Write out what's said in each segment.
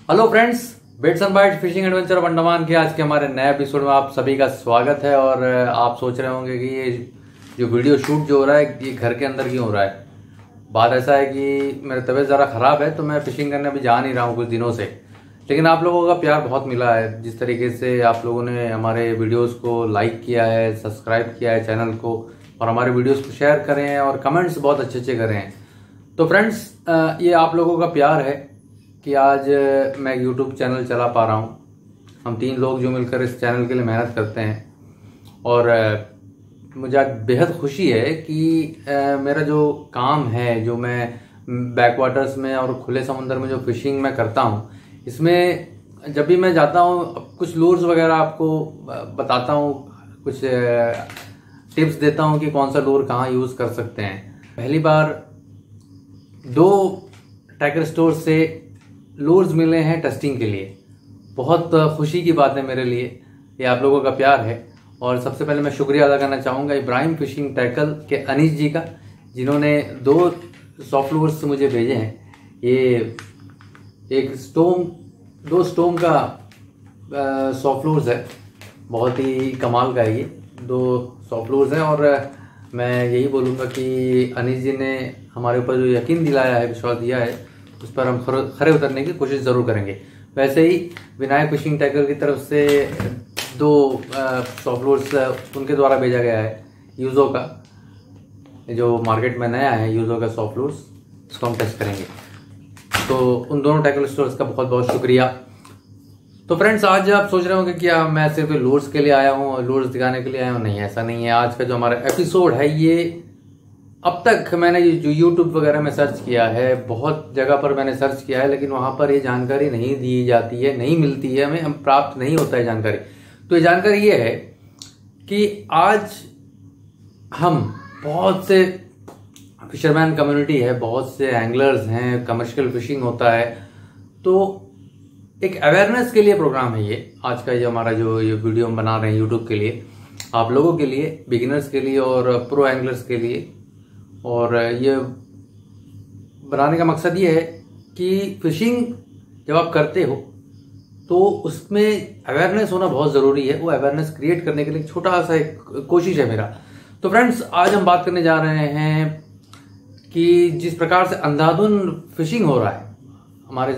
Hello friends, bits and bytes fishing adventure of Andaman के आज के हमारे नए एपिसोड में आप सभी का स्वागत है। और आप सोच रहे होंगे कि ये जो वीडियो शूट जो हो रहा है ये घर के अंदर क्यों हो रहा है। बात ऐसा है कि मेरी तबीयत ज़रा ख़राब है तो मैं फिशिंग करने अभी जा नहीं रहा हूँ कुछ दिनों से। लेकिन आप लोगों का प्यार बहुत मिला है, जिस तरीके से आप लोगों ने हमारे वीडियोज़ को लाइक किया है, सब्सक्राइब किया है चैनल को, और हमारे वीडियोज़ को शेयर करें हैं और कमेंट्स बहुत अच्छे अच्छे करें हैं। तो फ्रेंड्स, ये आप लोगों का प्यार है कि आज मैं यूट्यूब चैनल चला पा रहा हूँ। हम 3 लोग जो मिलकर इस चैनल के लिए मेहनत करते हैं और मुझे आज बेहद खुशी है कि मेरा जो काम है, जो मैं बैक वाटर्स में और खुले समुद्र में जो फिशिंग मैं करता हूँ, इसमें जब भी मैं जाता हूँ कुछ लूर्स वगैरह आपको बताता हूँ, कुछ टिप्स देता हूँ कि कौन सा लूर कहाँ यूज़ कर सकते हैं। पहली बार 2 टैकल स्टोर से लूर्स मिले हैं टेस्टिंग के लिए। बहुत खुशी की बात है मेरे लिए, ये आप लोगों का प्यार है। और सबसे पहले मैं शुक्रिया अदा करना चाहूँगा इब्राहिम फिशिंग टैकल के अनीस जी का, जिन्होंने 2 सॉफ्ट लूर्स मुझे भेजे हैं। ये एक दो स्टोम का सॉफ्ट लूर्स है, बहुत ही कमाल का है। ये 2 सॉफ्ट लूर्स हैं और मैं यही बोलूँगा कि अनीस जी ने हमारे ऊपर जो यकीन दिलाया है, विश्वास दिया है, उस पर हम खरे उतरने की कोशिश ज़रूर करेंगे। वैसे ही विनायक फिशिंग टैकल की तरफ से 2 सॉफ्ट लूर्स उनके द्वारा भेजा गया है, यूज़ो का, जो मार्केट में नया है, यूज़ो का सॉफ्ट लूर्स, इसको हम टेस्ट करेंगे। तो उन दोनों टैकल स्टोर्स का बहुत बहुत शुक्रिया। तो फ्रेंड्स, आज आप सोच रहे होंगे कि मैं सिर्फ लूर्स के लिए आया हूँ, लूर्स दिखाने के लिए आया हूँ। नहीं, ऐसा नहीं है। आज का जो हमारा एपिसोड है, ये अब तक मैंने जो यूट्यूब वगैरह में सर्च किया है, बहुत जगह पर मैंने सर्च किया है, लेकिन वहाँ पर ये जानकारी नहीं दी जाती है, नहीं मिलती है, हमें प्राप्त नहीं होता है जानकारी। तो ये जानकारी ये है कि आज हम बहुत से फिशरमैन कम्युनिटी है, बहुत से एंगलर्स हैं, कमर्शियल फिशिंग होता है, तो एक अवेयरनेस के लिए प्रोग्राम है ये आज का। ये हमारा जो ये वीडियो हम बना रहे हैं यूट्यूब के लिए, आप लोगों के लिए, बिगिनर्स के लिए और प्रो एंगलर्स के लिए। और ये बनाने का मकसद ये है कि फिशिंग जब आप करते हो तो उसमें अवेयरनेस होना बहुत ज़रूरी है। वो अवेयरनेस क्रिएट करने के लिए एक छोटा सा एक कोशिश है मेरा। तो फ्रेंड्स, आज हम बात करने जा रहे हैं कि जिस प्रकार से अंधाधुन फिशिंग हो रहा है हमारे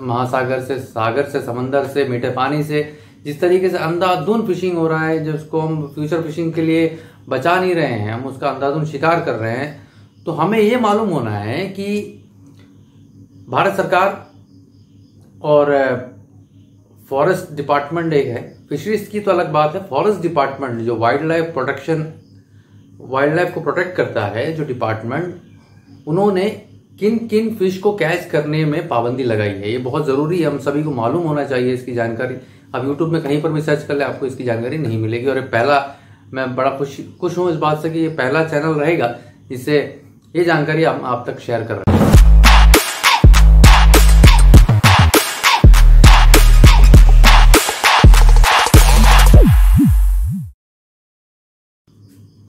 महासागर से, सागर से, समंदर से, मीठे पानी से, जिस तरीके से अंधाधुन फिशिंग हो रहा है, जिसको हम फ्यूचर फिशिंग के लिए बचा नहीं रहे हैं, हम उसका अंधाधुन शिकार कर रहे हैं। तो हमें ये मालूम होना है कि भारत सरकार और फॉरेस्ट डिपार्टमेंट एक है, फिशरीज की तो अलग बात है, फॉरेस्ट डिपार्टमेंट जो वाइल्ड लाइफ को प्रोटेक्ट करता है, जो डिपार्टमेंट, उन्होंने किन किन फिश को कैच करने में पाबंदी लगाई है। ये बहुत ज़रूरी है, हम सभी को मालूम होना चाहिए इसकी जानकारी। अब यूट्यूब में कहीं पर भी सर्च कर ले, आपको इसकी जानकारी नहीं मिलेगी। और ये पहला, मैं बड़ा खुश हूँ इस बात से कि ये पहला चैनल रहेगा जिससे ये जानकारी हम आप तक शेयर कर रहे हैं।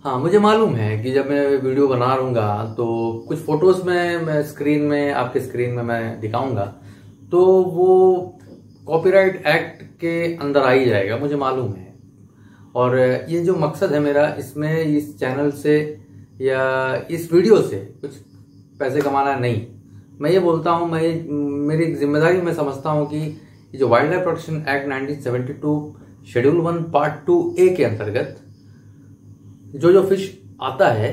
हाँ, मुझे मालूम है कि जब मैं वीडियो बना लूँगा तो कुछ फोटोज़ में मैं स्क्रीन में, आपके स्क्रीन में मैं दिखाऊंगा, तो वो कॉपीराइट एक्ट के अंदर आ ही जाएगा, मुझे मालूम है। और ये जो मकसद है मेरा, इसमें इस चैनल से या इस वीडियो से कुछ पैसे कमाना नहीं। मैं ये बोलता हूँ, मेरी जिम्मेदारी मैं समझता हूँ कि ये जो wild life protection act 1972 schedule 1 part 2A के अंतर्गत जो फिश आता है,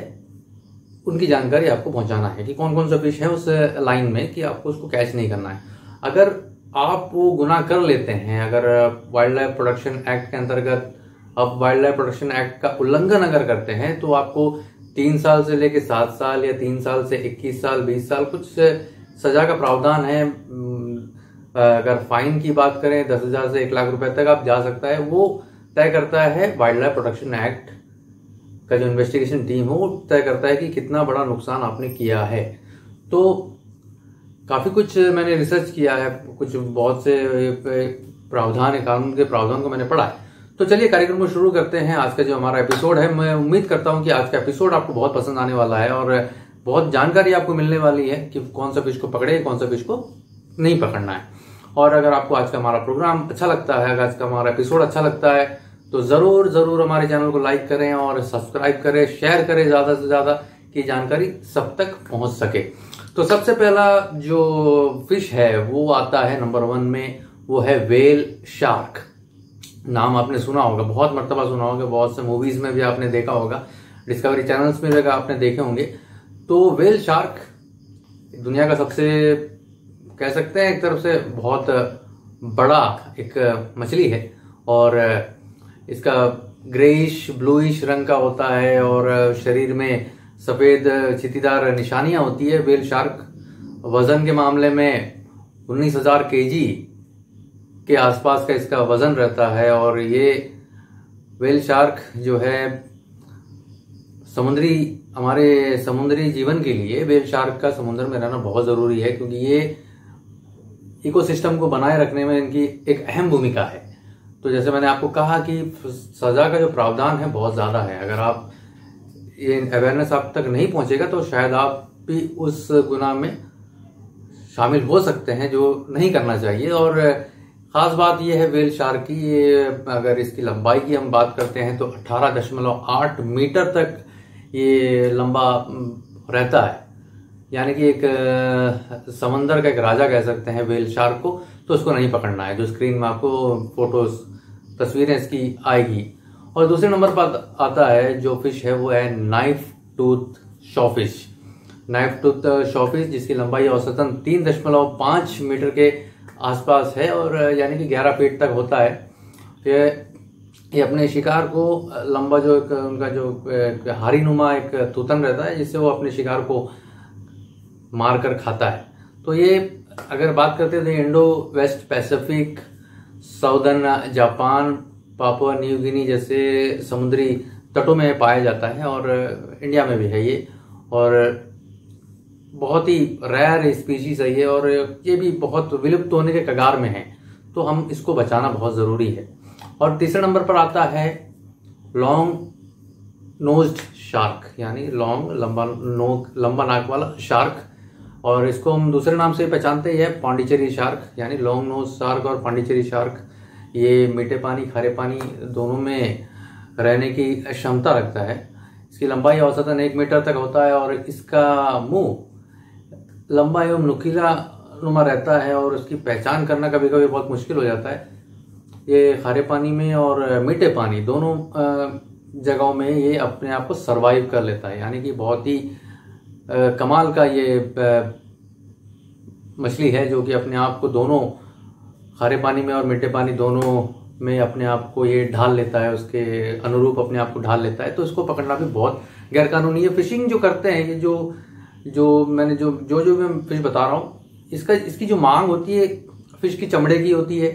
उनकी जानकारी आपको पहुंचाना है कि कौन कौन सा फिश है उस लाइन में, कि आपको उसको कैच नहीं करना है। अगर आप वो गुनाह कर लेते हैं, अगर वाइल्ड लाइफ प्रोटेक्शन एक्ट के अंतर्गत आप वाइल्ड लाइफ प्रोटेक्शन एक्ट का उल्लंघन अगर करते हैं, तो आपको 3 साल से लेकर 7 साल या 3 साल से 21 साल, 20 साल कुछ सजा का प्रावधान है। अगर फाइन की बात करें, 10,000 से 1 लाख रुपए तक आप जा सकता है। वो तय करता है वाइल्ड लाइफ प्रोटेक्शन एक्ट का जो इन्वेस्टिगेशन टीम हो, वो तय करता है कि कितना बड़ा नुकसान आपने किया है। तो काफ़ी कुछ मैंने रिसर्च किया है, कुछ बहुत से प्रावधान है, कानून के प्रावधान को मैंने पढ़ा है। तो चलिए कार्यक्रम को शुरू करते हैं। आज का जो हमारा एपिसोड है, मैं उम्मीद करता हूं कि आज का एपिसोड आपको बहुत पसंद आने वाला है और बहुत जानकारी आपको मिलने वाली है कि कौन सा फिश को पकड़े, कौन सा फिश को नहीं पकड़ना है। और अगर आपको आज का हमारा प्रोग्राम अच्छा लगता है, अगर आज का हमारा एपिसोड अच्छा लगता है तो जरूर जरूर हमारे चैनल को लाइक करें और सब्सक्राइब करें, शेयर करें ज्यादा से ज्यादा कि जानकारी सब तक पहुंच सके। तो सबसे पहला जो फिश है वो आता है नंबर 1 में, वो है व्हेल शार्क। नाम आपने सुना होगा, बहुत मर्तबा सुना होगा, बहुत से मूवीज में भी आपने देखा होगा, डिस्कवरी चैनल्स में भी आपने देखे होंगे। तो व्हेल शार्क दुनिया का सबसे, कह सकते हैं एक तरफ से बहुत बड़ा एक मछली है और इसका ग्रेइश ब्लूइश रंग का होता है और शरीर में सफेद चित्तीदार निशानियां होती है। व्हेल शार्क वजन के मामले में 19,000 केजी के आसपास का इसका वजन रहता है और ये व्हेल शार्क जो है हमारे समुद्री जीवन के लिए व्हेल शार्क का समुद्र में रहना बहुत जरूरी है, क्योंकि ये इकोसिस्टम को बनाए रखने में इनकी एक अहम भूमिका है। तो जैसे मैंने आपको कहा कि सजा का जो प्रावधान है बहुत ज्यादा है। अगर आप ये अवेयरनेस आप तक नहीं पहुंचेगा तो शायद आप भी उस गुनाह में शामिल हो सकते हैं जो नहीं करना चाहिए। और खास बात यह है व्हेल शार्क की, ये अगर इसकी लंबाई की हम बात करते हैं तो 18.8 मीटर तक ये लंबा रहता है, यानी कि एक समंदर का एक राजा कह सकते हैं व्हेल शार्क को। तो उसको नहीं पकड़ना है। जो स्क्रीन में आपको फोटोज तस्वीरें इसकी आएगी। और दूसरे नंबर पर आता है जो फिश है वो है नाइफ टूथ शॉफिश। नाइफ टूथ शॉफिश जिसकी लंबाई औसतन 3.5 मीटर के आसपास है और यानी कि 11 फीट तक होता है। ये अपने शिकार को लंबा जो उनका जो हारी नुमा एक तूतन रहता है जिससे वो अपने शिकार को मारकर खाता है। तो ये अगर बात करते हैं तो Indo West Pacific, southern Japan, Papua New Guinea जैसे समुद्री तटों में पाया जाता है और इंडिया में भी है ये, और बहुत ही रेयर स्पीशीज है ये और ये भी बहुत विलुप्त होने के कगार में है। तो हम इसको बचाना बहुत जरूरी है। और तीसरे नंबर पर आता है लॉन्ग नोज्ड शार्क, यानी लंबा नाक वाला शार्क, और इसको हम दूसरे नाम से पहचानते हैं पांडिचेरी शार्क, यानी लॉन्ग नोज शार्क और पांडिचेरी शार्क। ये मीठे पानी खारे पानी दोनों में रहने की क्षमता रखता है। इसकी लंबाई औसतन 1 मीटर तक होता है और इसका मुंह लंबा एवं नुकीला नुमा रहता है और उसकी पहचान करना कभी कभी बहुत मुश्किल हो जाता है। ये खारे पानी में और मीठे पानी दोनों जगहों में ये अपने आप को सरवाइव कर लेता है, यानी कि बहुत ही कमाल का ये मछली है जो कि अपने आप को दोनों खारे पानी में और मीठे पानी दोनों में अपने आप को ये ढाल लेता है, उसके अनुरूप अपने आप को ढाल लेता है। तो इसको पकड़ना भी बहुत गैरकानूनी है। फिशिंग जो करते हैं ये जो मैंने जो मैं फिश बता रहा हूँ, इसकी जो मांग होती है फिश की चमड़े की होती है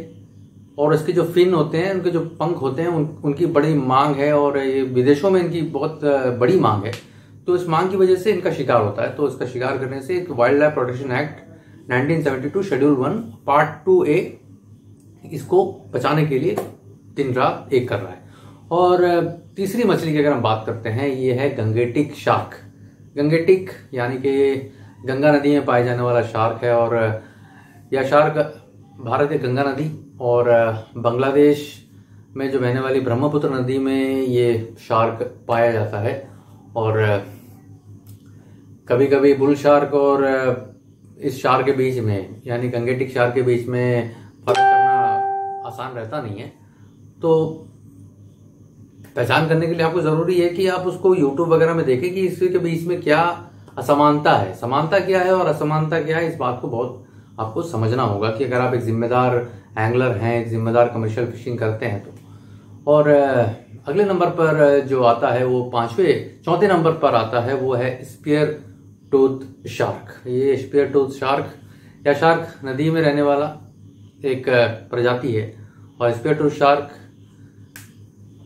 और इसके जो फिन होते हैं, उनके जो पंख होते हैं उनकी बड़ी मांग है और ये विदेशों में इनकी बहुत बड़ी मांग है। तो इस मांग की वजह से इनका शिकार होता है। तो इसका शिकार करने से एक wild life protection act 1972 schedule 1 part 2A इसको बचाने के लिए दिन रात एक कर रहा है। और तीसरी मछली की अगर हम बात करते हैं, ये है गंगेटिक शार्क। गंगेटिक यानी कि गंगा नदी में पाए जाने वाला शार्क है और यह शार्क भारत की गंगा नदी और बांग्लादेश में जो बहने वाली ब्रह्मपुत्र नदी में ये शार्क पाया जाता है। और कभी कभी बुल शार्क और इस शार्क के बीच में, यानी गंगेटिक शार्क के बीच में फर्क करना आसान रहता नहीं है। तो पहचान करने के लिए आपको जरूरी है कि आप उसको यूट्यूब वगैरह में देखें कि इसके बीच में क्या असमानता है, समानता क्या है और असमानता क्या है। इस बात को बहुत आपको समझना होगा कि अगर आप एक जिम्मेदार एंगलर हैं, एक जिम्मेदार कमर्शियल फिशिंग करते हैं तो। और अगले नंबर पर जो आता है वो चौथे नंबर पर आता है वो है स्पीयर टूथ शार्क। ये स्पीयर टूथ शार्क या शार्क नदी में रहने वाला एक प्रजाति है और स्पीयर टूथ शार्क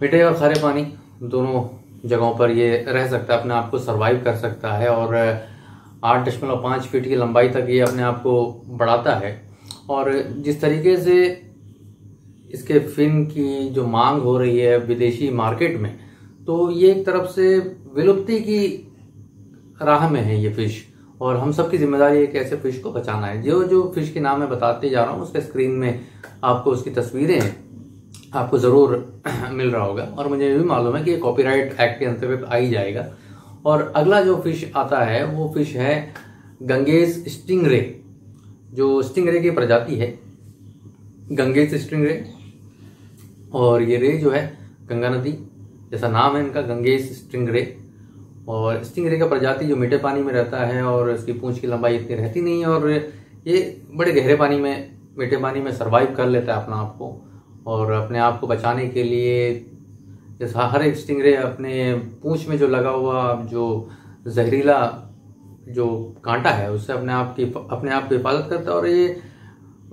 मीठे और खारे पानी दोनों जगहों पर ये रह सकता है, अपने आप को सरवाइव कर सकता है और 8.5 फीट की लंबाई तक ये अपने आप को बढ़ाता है। और जिस तरीके से इसके फिन की जो मांग हो रही है विदेशी मार्केट में, तो ये एक तरफ से विलुप्ति की राह में है ये फिश। और हम सबकी जिम्मेदारी है कि ऐसे फिश को बचाना है। जो जो फिश के नाम मैं बताते जा रहा हूँ उसके स्क्रीन में आपको उसकी तस्वीरें आपको ज़रूर मिल रहा होगा, और मुझे ये भी मालूम है कि ये कॉपीराइट एक्ट के अंतर्गत आ ही जाएगा। और अगला जो फिश आता है वो फिश है गंगेस स्टिंगरे। जो स्टिंगरे की प्रजाति है गंगेस स्टिंगरे, और ये रे जो है गंगा नदी जैसा नाम है इनका, गंगेस स्टिंगरे। और स्टिंगरे का प्रजाति जो मीठे पानी में रहता है और इसकी पूंछ की लंबाई इतनी रहती नहीं है, और ये बड़े गहरे पानी में, मीठे पानी में सर्वाइव कर लेता है अपना आप को। और अपने आप को बचाने के लिए जैसा हर एक स्टिंगरे अपने पूंछ में जो लगा हुआ जो जहरीला जो कांटा है उससे अपने आप की हिफाजत करता है, और ये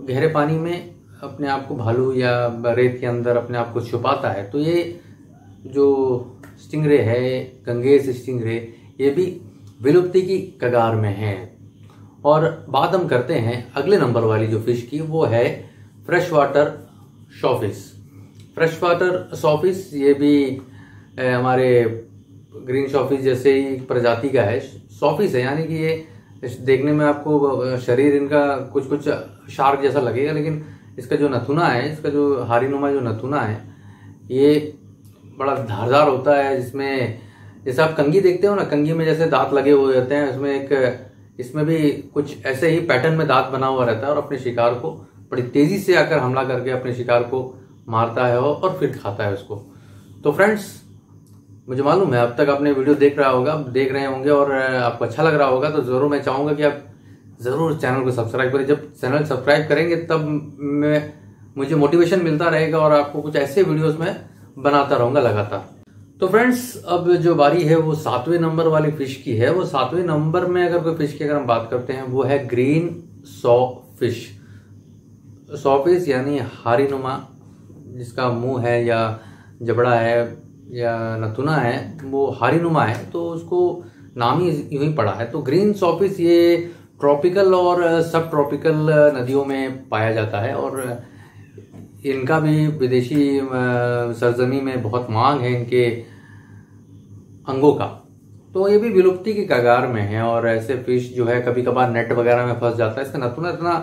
गहरे पानी में अपने आप को भालू या रेत के अंदर अपने आप को छुपाता है। तो ये जो स्टिंगरे है गंगेस स्टिंगरे, ये भी विलुप्ति की कगार में है। और बात हम करते हैं अगले नंबर वाली जो फिश की, वो है फ्रेश वाटर शॉफिश। फ्रेश वाटर शॉफिश ये भी हमारे ग्रीन शॉफिश जैसे ही प्रजाति का है, शॉफिश है, यानी कि ये देखने में आपको शरीर इनका कुछ कुछ शार्क जैसा लगेगा, लेकिन इसका जो नथुना है, इसका जो हारीनुमा जो नथुना है, ये बड़ा धारदार होता है। जिसमें जैसे आप कंघी देखते हो ना, कंघी में जैसे दांत लगे हुए रहते हैं, इसमें भी कुछ ऐसे ही पैटर्न में दांत बना हुआ रहता है, और अपने शिकार को बड़ी तेजी से आकर हमला करके अपने शिकार को मारता है और फिर खाता है उसको। तो फ्रेंड्स, मुझे मालूम है अब तक आपने वीडियो देख रहे होंगे और आपको अच्छा लग रहा होगा, तो जरूर मैं चाहूंगा कि आप जरूर चैनल को सब्सक्राइब करें। जब चैनल सब्सक्राइब करेंगे तब मुझे मोटिवेशन मिलता रहेगा और आपको कुछ ऐसे वीडियोस में बनाता रहूंगा लगातार। तो फ्रेंड्स, अब जो बारी है वो 7वें नंबर वाली फिश की है। वो 7वें नंबर में अगर कोई फिश की अगर हम बात करते हैं, वो है ग्रीन सॉफिश। सॉफिश यानी हारीनुमा, जिसका मुंह है या जबड़ा है या नथुना है वो हारीनुमा है, तो उसको नाम ही यूं ही पड़ा है। तो ग्रीन सॉफिश ये ट्रॉपिकल और सब ट्रॉपिकल नदियों में पाया जाता है, और इनका भी विदेशी सरजमी में बहुत मांग है इनके अंगों का। तो ये भी विलुप्ति की कगार में है, और ऐसे फिश जो है कभी कभार नेट वगैरह में फंस जाता है। इसका नथुना इतना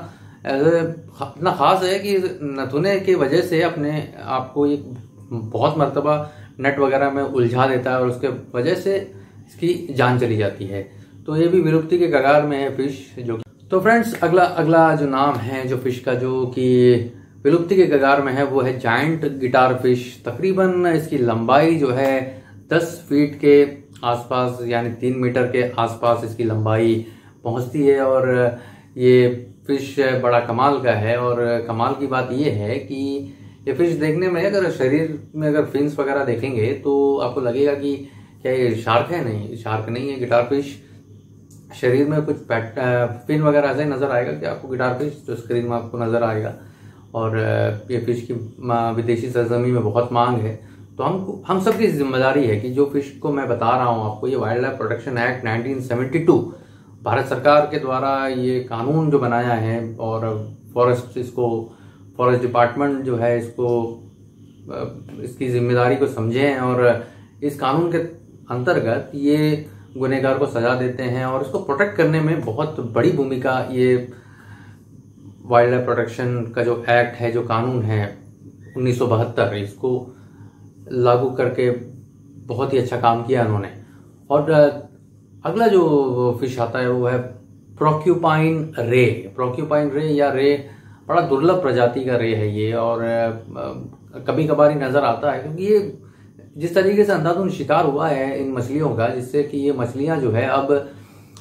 खास है कि नथुने की वजह से अपने आप को ये बहुत मर्तबा नेट वगैरह में उलझा देता है, और उसके वजह से इसकी जान चली जाती है। तो ये भी विलुप्ति के कगार में है फिश जो। तो फ्रेंड्स, अगला जो नाम है जो फिश का जो कि विलुप्ति के कगार में है, वो है जायंट गिटार फिश। तकरीबन इसकी लंबाई जो है 10 फीट के आसपास, यानी 3 मीटर के आसपास इसकी लंबाई पहुंचती है। और ये फिश बड़ा कमाल का है, और कमाल की बात ये है कि ये फिश देखने में, अगर शरीर में अगर फिन्स वगैरह देखेंगे तो आपको लगेगा कि क्या ये शार्क है। नहीं, शार्क नहीं है, गिटार फिश। शरीर में कुछ फिन वगैरह ऐसे नजर आएगा कि आपको गिटार फिश जो स्क्रीन में आपको नजर आएगा। और ये फिश की विदेशी सरजमी में बहुत मांग है। तो हम सबकी जिम्मेदारी है कि जो फिश को मैं बता रहा हूँ आपको, ये wild life protection act 1972 Bharat सरकार के द्वारा ये कानून जो बनाया है, और फॉरेस्ट डिपार्टमेंट जो है इसकी जिम्मेदारी को समझे हैं, और इस कानून के अंतर्गत ये गुनहगार को सजा देते हैं, और इसको प्रोटेक्ट करने में बहुत बड़ी भूमिका ये वाइल्ड लाइफ प्रोटेक्शन का जो एक्ट है, जो कानून है 1972, इसको लागू करके बहुत ही अच्छा काम किया उन्होंने। और अगला जो फिश आता है वो है प्रोक्यूपाइन रे। प्रोक्यूपाइन रे या रे बड़ा दुर्लभ प्रजाति का रे है ये, और कभी कभार ही नजर आता है, क्योंकि ये जिस तरीके से अंधाधुंध शिकार हुआ है इन मछलियों का, जिससे कि ये मछलियां जो है अब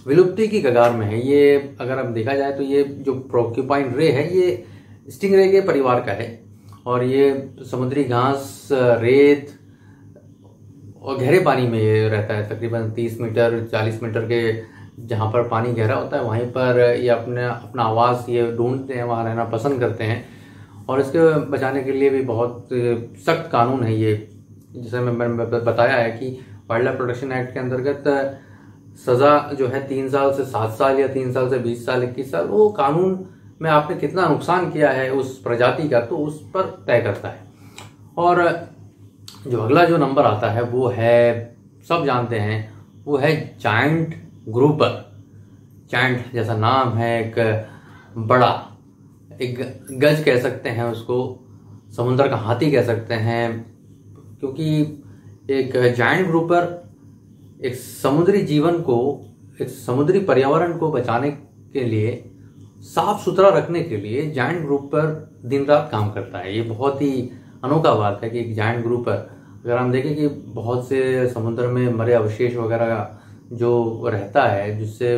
विलुप्ति की कगार में है। ये अगर अब देखा जाए तो ये जो प्रोक्यूपाइन रे है ये स्टिंगरे के परिवार का है, और ये समुद्री घास, रेत और गहरे पानी में ये रहता है। तकरीबन 30 मीटर 40 मीटर के जहाँ पर पानी गहरा होता है वहीं पर ये अपना आवास ये ढूंढते हैं, वहाँ रहना पसंद करते हैं। और इसके बचाने के लिए भी बहुत सख्त कानून है ये, जैसे मैंने बताया है कि वाइल्ड लाइफ प्रोटेक्शन एक्ट के अंतर्गत सजा जो है 3 साल से 7 साल या 3 साल से 20 साल 21 साल, वो कानून में आपने कितना नुकसान किया है उस प्रजाति का, तो उस पर तय करता है। और जो अगला जो नंबर आता है वो है, सब जानते हैं, वो है जायंट ग्रुपर। जायंट जैसा नाम है, एक बड़ा, एक गज कह सकते हैं उसको, समुद्र का हाथी कह सकते हैं, क्योंकि एक जायंट ग्रुपर एक समुद्री जीवन को, एक समुद्री पर्यावरण को बचाने के लिए, साफ सुथरा रखने के लिए जायंट ग्रुपर दिन रात काम करता है। ये बहुत ही अनोखा बात है कि एक जायंट ग्रुपर, अगर हम देखें कि बहुत से समुद्र में मरे अवशेष वगैरह जो रहता है, जिससे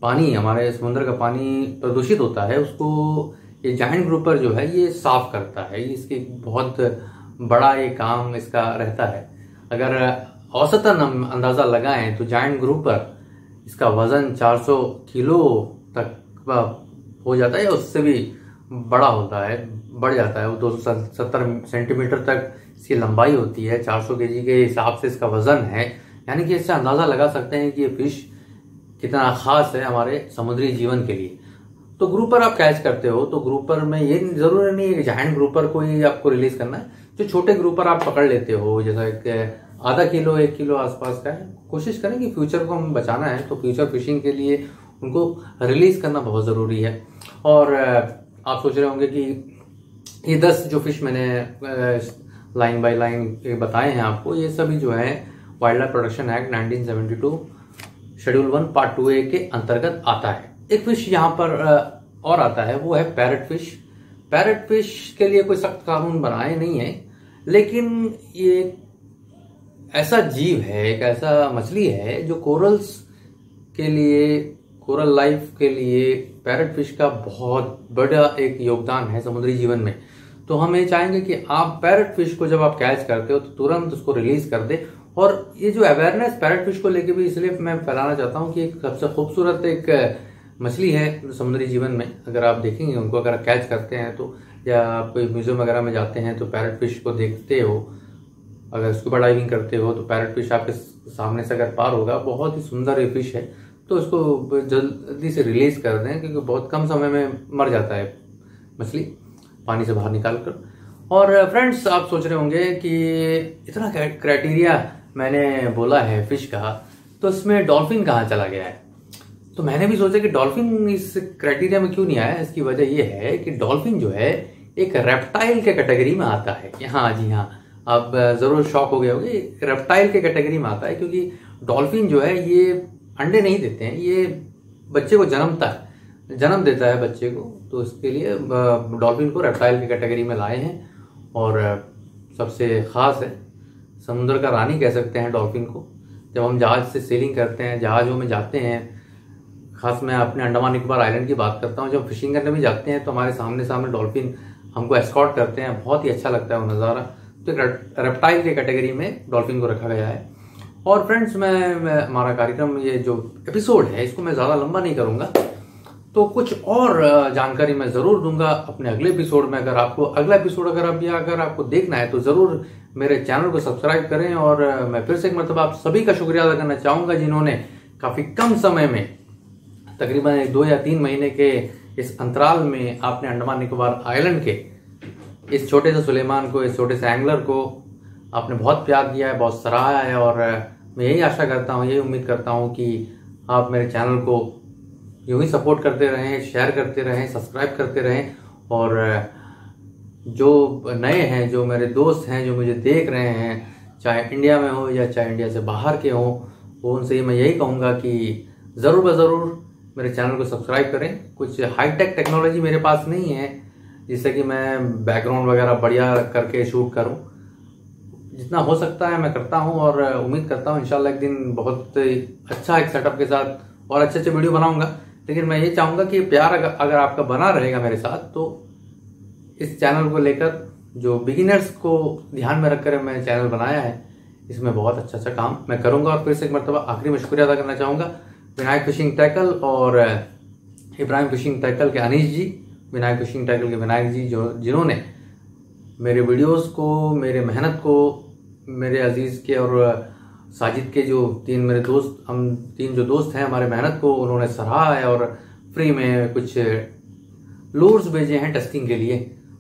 पानी, हमारे समुद्र का पानी प्रदूषित होता है, उसको ये जायंट ग्रुपर जो है ये साफ करता है। इसकी बहुत बड़ा ये काम इसका रहता है। अगर औसतन हम अंदाजा लगाएं तो जायंट ग्रुपर, इसका वजन 400 किलो तक हो जाता है या उससे भी बड़ा होता है, बढ़ जाता है। वो 270 सेंटीमीटर तक इसकी लंबाई होती है, 400 केजी के हिसाब से इसका वजन है। यानी कि इससे अंदाजा लगा सकते हैं कि ये फिश कितना खास है हमारे समुद्री जीवन के लिए। तो ग्रुपर आप कैच करते हो तो ग्रुपर में ये जरूरी नहीं है कि जायंट ग्रुपर को ही आपको रिलीज करना है। जो छोटे ग्रुपर आप पकड़ लेते हो, जैसा एक आधा किलो 1 किलो आसपास का है, कोशिश करें कि फ्यूचर को हम बचाना है तो फ्यूचर फिशिंग के लिए उनको रिलीज करना बहुत जरूरी है। और आप सोच रहे होंगे कि ये 10 जो फिश मैंने लाइन बाय लाइन बताए हैं आपको, ये सभी जो है wild life protection act 1972 schedule 1 part 2A के अंतर्गत आता है। एक फिश यहाँ पर और आता है, वो है पैरट फिश। पैरट फिश के लिए कोई सख्त कानून बनाए नहीं है, लेकिन ये ऐसा जीव है, एक ऐसा मछली है जो कोरल्स के लिए, कोरल लाइफ के लिए पैरट फिश का बहुत बड़ा एक योगदान है समुद्री जीवन में। तो हम ये चाहेंगे कि आप पैरट फिश को जब आप कैच करते हो तो तुरंत उसको रिलीज कर दे। और ये जो अवेयरनेस पैरट फिश को लेके भी इसलिए मैं फैलाना चाहता हूँ कि एक सबसे खूबसूरत एक मछली है समुद्री जीवन में। अगर आप देखेंगे उनको, अगर कैच करते हैं तो, या आप कोई म्यूजियम वगैरह में जाते हैं तो पैरट फिश को देखते हो, अगर स्कूबा डाइविंग करते हो तो पैरट फिश आपके सामने से अगर पार होगा, बहुत ही सुंदर ये फिश है, तो उसको जल्दी से रिलीज कर दें, क्योंकि बहुत कम समय में मर जाता है मछली पानी से बाहर निकाल कर। और फ्रेंड्स, आप सोच रहे होंगे कि इतना क्राइटेरिया मैंने बोला है फिश का, तो इसमें डॉल्फिन कहाँ चला गया है। तो मैंने भी सोचा कि डॉल्फिन इस क्राइटेरिया में क्यों नहीं आया। इसकी वजह यह है कि डॉल्फिन जो है एक रेप्टाइल के कैटेगरी में आता है। हाँ जी हाँ, आप जरूर शॉक हो गए होंगे, रेप्टाइल के कैटेगरी में आता है, क्योंकि डॉल्फिन जो है ये अंडे नहीं देते हैं, ये बच्चे को जन्म देता है बच्चे को। तो इसके लिए डॉल्फिन को रेप्टाइल की कैटेगरी में लाए हैं। और सबसे खास है, समुद्र का रानी कह सकते हैं डॉल्फिन को। जब हम जहाज से सेलिंग करते हैं, जहाजों में जाते हैं, खास मैं अपने अंडमान निकोबार आइलैंड की बात करता हूँ, जब फिशिंग करने भी जाते हैं तो हमारे सामने डॉल्फिन हमको एस्कॉर्ट करते हैं, बहुत ही अच्छा लगता है वो नज़ारा। तो रेप्टाइल के कैटेगरी में डॉल्फिन को रखा गया है। और फ्रेंड्स, मैं हमारा कार्यक्रम, ये जो एपिसोड है, इसको मैं ज़्यादा लंबा नहीं करूँगा, तो कुछ और जानकारी मैं ज़रूर दूंगा अपने अगले एपिसोड में। अगर आपको अगला एपिसोड अगर आपको देखना है तो ज़रूर मेरे चैनल को सब्सक्राइब करें। और मैं फिर से एक मरतबा आप सभी का शुक्रिया अदा करना चाहूँगा, जिन्होंने काफ़ी कम समय में, तकरीबन 2 या 3 महीने के इस अंतराल में, आपने अंडमान निकोबार आइलैंड के इस छोटे से सुलेमान को, इस छोटे से एंगलर को आपने बहुत प्यार दिया है, बहुत सराहा है। और मैं यही आशा करता हूँ, यही उम्मीद करता हूँ कि आप मेरे चैनल को यूं ही सपोर्ट करते रहें, शेयर करते रहें, सब्सक्राइब करते रहें। और जो नए हैं, जो मेरे दोस्त हैं, जो मुझे देख रहे हैं, चाहे इंडिया में हो या चाहे इंडिया से बाहर के हों, वो उनसे मैं यही कहूँगा कि ज़रूर मेरे चैनल को सब्सक्राइब करें। कुछ हाईटेक टेक्नोलॉजी मेरे पास नहीं है जिससे कि मैं बैकग्राउंड वगैरह बढ़िया करके शूट करूं। जितना हो सकता है मैं करता हूं, और उम्मीद करता हूं इंशाल्लाह एक दिन बहुत अच्छा एक सेटअप के साथ और अच्छे बढ़िया बनाऊंगा। लेकिन मैं ये चाहूँगा कि प्यार अगर आपका बना रहेगा मेरे साथ, तो इस चैनल को लेकर, जो बिगिनर्स को ध्यान में रखकर मैंने चैनल बनाया है, इसमें बहुत अच्छा काम मैं करूँगा। और फिर से एक मरतबा आखिरी में शुक्रिया अदा करना चाहूँगा विनायक फिशिंग टैकल और इब्राहिम फिशिंग टैकल के अनीश जी, विनायक फिशिंग टैकल के विनायक जी, जिन्होंने मेरे वीडियोस को, मेरे मेहनत को, मेरे अजीज़ के और साजिद के जो 3 मेरे दोस्त, हम 3 जो दोस्त हैं, हमारे मेहनत को उन्होंने सराहा है और फ्री में कुछ लूर्स भेजे हैं टेस्टिंग के लिए।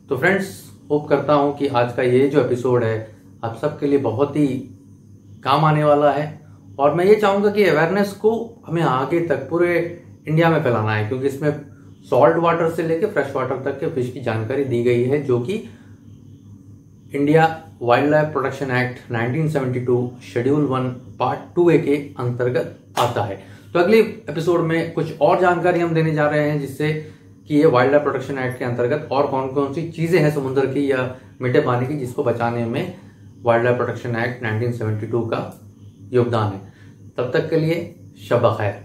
तो फ्रेंड्स, होप करता हूं कि आज का ये जो एपिसोड है आप सबके लिए बहुत ही काम आने वाला है। और मैं ये चाहूँगा कि अवेयरनेस को हमें आगे तक पूरे इंडिया में फैलाना है, क्योंकि इसमें सॉल्ट वाटर से लेकर फ्रेश वाटर तक के फिश की जानकारी दी गई है, जो कि India wild life protection act 1972 schedule 1 part 2A के अंतर्गत आता है। तो अगले एपिसोड में कुछ और जानकारी हम देने जा रहे हैं, जिससे कि ये वाइल्ड लाइफ प्रोटेक्शन एक्ट के अंतर्गत और कौन कौन सी चीजें हैं समुद्र की या मीठे पानी की, जिसको बचाने में वाइल्ड लाइफ प्रोटेक्शन एक्ट 1972 का योगदान है। तब तक के लिए शब खैर।